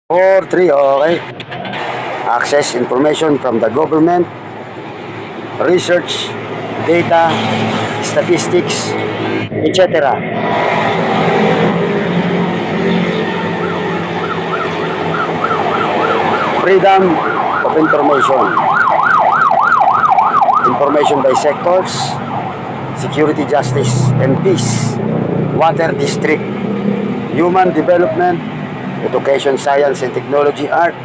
Or three, okay. Access information from the government, research, data, statistics, etc. Freedom of information. Information by sectors, security, justice, and peace, water district, human development, education, science and technology, art,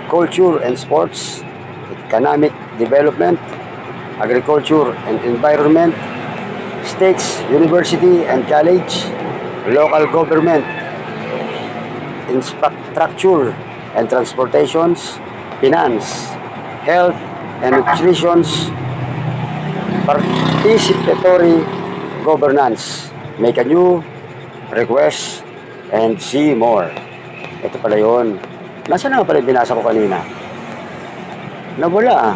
culture and sports, economic development, agriculture and environment, states, university and college, local government, infrastructure and transportations, finance, health and nutrition, participatory governance, make a new request and see more. Ito pala yun. Nasaan na pala yung binasa ko kanina? Nawala ah.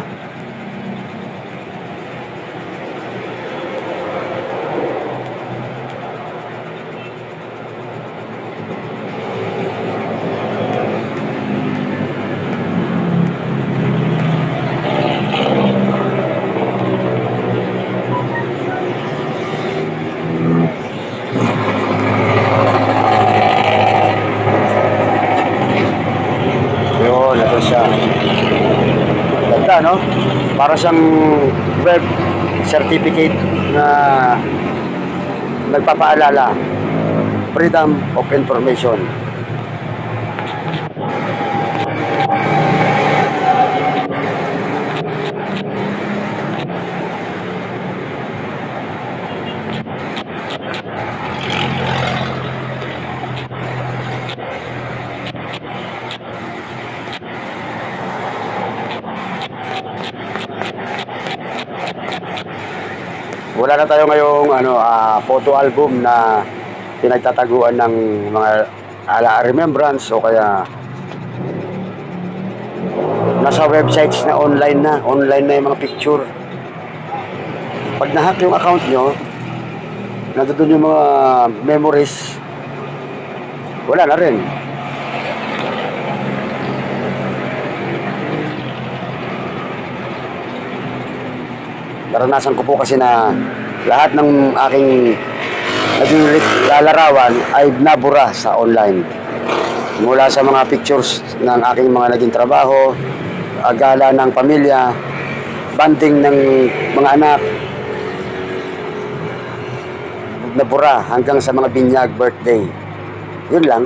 Yun, ito siya. Ganda, no? Para siyang web certificate na nagpapaalala. Freedom of information. Wala na tayo ngayong photo album na pinagtataguan ng mga remembrance o kaya nasa websites na online na yung mga picture. Pag na-hack yung account nyo, nandoon yung mga memories, wala na rin. Naranasan ko po kasi na lahat ng aking naging lalarawan ay nabura sa online. Mula sa mga pictures ng aking mga naging trabaho, gala ng pamilya, banding ng mga anak, nabura hanggang sa mga binyag, birthday. Yun lang.